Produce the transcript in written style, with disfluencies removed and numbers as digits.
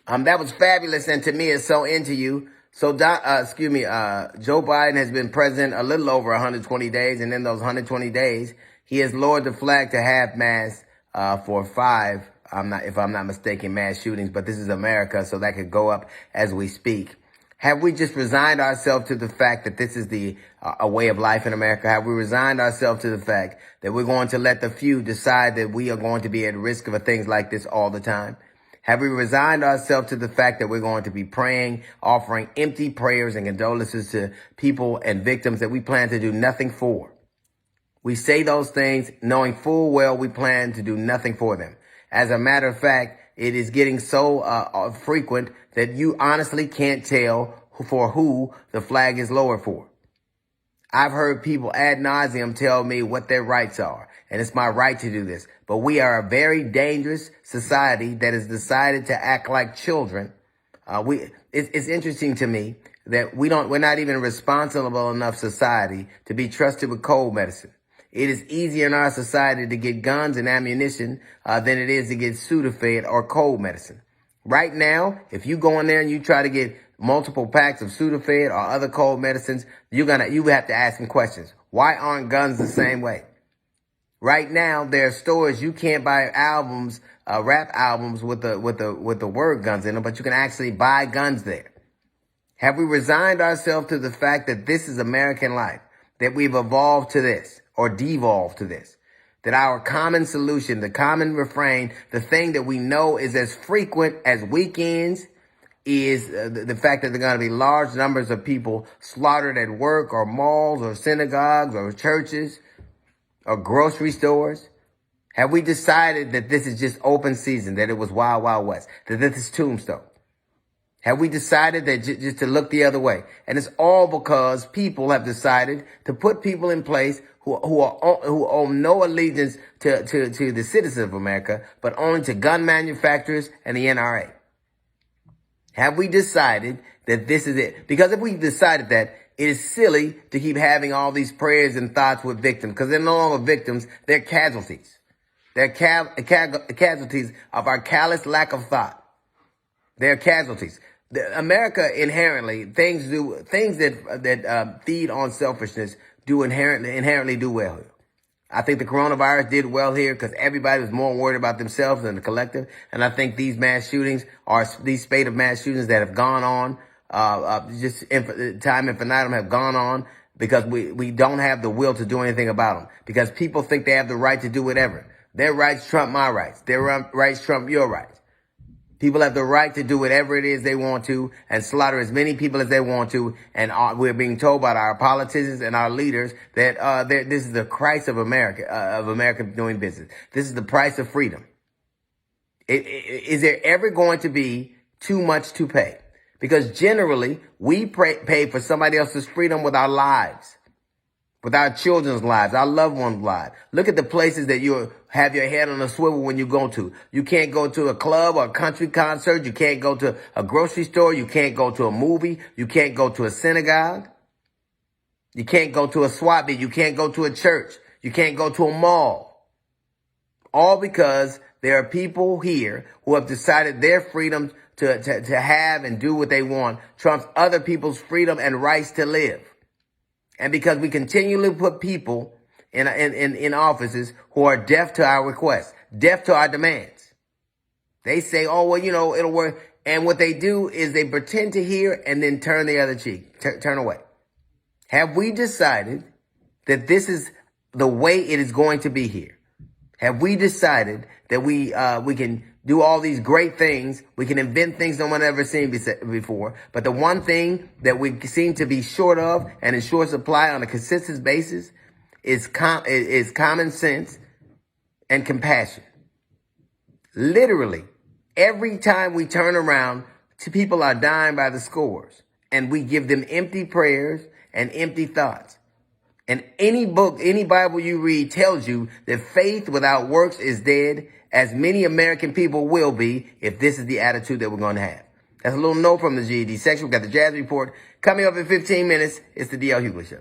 That was fabulous, and to me, it's so into you. So, Joe Biden has been president a little over 120 days, and in those 120 days, he has lowered the flag to half mast for 5. If I'm not mistaken, mass shootings. But this is America, so that could go up as we speak. Have we just resigned ourselves to the fact that this is a way of life in America? Have we resigned ourselves to the fact that we're going to let the few decide that we are going to be at risk of things like this all the time? Have we resigned ourselves to the fact that we're going to be praying, offering empty prayers and condolences to people and victims that we plan to do nothing for? We say those things knowing full well we plan to do nothing for them. As a matter of fact, it is getting so frequent that you honestly can't tell for who the flag is lowered for. I've heard people ad nauseum tell me what their rights are, and it's my right to do this. But we are a very dangerous society that has decided to act like children. It's interesting to me that we're not even a responsible enough society to be trusted with cold medicine. It is easier in our society to get guns and ammunition than it is to get Sudafed or cold medicine. Right now, if you go in there and you try to get multiple packs of Sudafed or other cold medicines, you have to ask some questions. Why aren't guns the same way? Right now, there are stores you can't buy albums, rap albums with the word guns in them, but you can actually buy guns there. Have we resigned ourselves to the fact that this is American life, that we've evolved to this or devolved to this? That our common solution, the common refrain, the thing that we know is as frequent as weekends is the fact that there are going to be large numbers of people slaughtered at work or malls or synagogues or churches or grocery stores. Have we decided that this is just open season, that it was Wild Wild West, that this is Tombstone? Have we decided that just to look the other way? And it's all because people have decided to put people in place who owe no allegiance to the citizens of America, but only to gun manufacturers and the NRA. Have we decided that this is it? Because if we decided that, it is silly to keep having all these prayers and thoughts with victims, because they're no longer victims, they're casualties. They're casualties of our callous lack of thought. They're casualties. America inherently, things that feed on selfishness do inherently do well here. I think the coronavirus did well here because everybody was more worried about themselves than the collective. And I think these mass shootings these spate of mass shootings that have gone on, time infinitum have gone on because we don't have the will to do anything about them, because people think they have the right to do whatever. Their rights trump my rights. Their rights trump your rights. People have the right to do whatever it is they want to and slaughter as many people as they want to. And we're being told by our politicians and our leaders that this is the price of America doing business. This is the price of freedom. Is there ever going to be too much to pay? Because generally, we pay for somebody else's freedom with our lives, with our children's lives, our loved ones' lives. Look at the places that you have your head on a swivel when you go to. You can't go to a club or a country concert. You can't go to a grocery store. You can't go to a movie. You can't go to a synagogue. You can't go to a swap meet. You can't go to a church. You can't go to a mall. All because there are people here who have decided their freedom to have and do what they want trumps other people's freedom and rights to live. And because we continually put people in offices who are deaf to our requests, deaf to our demands. They say, oh, well, it'll work. And what they do is they pretend to hear and then turn the other cheek, turn away. Have we decided that this is the way it is going to be here? Have we decided that we can do all these great things? We can invent things no one ever seen before. But the one thing that we seem to be short of and in short supply on a consistent basis is common sense and compassion. Literally, every time we turn around, people are dying by the scores, and we give them empty prayers and empty thoughts. And any book, any Bible you read tells you that faith without works is dead, as many American people will be if this is the attitude that we're going to have. That's a little note from the GED section. We got the Jazz Report coming up in 15 minutes. It's the D.L. Hughley Show.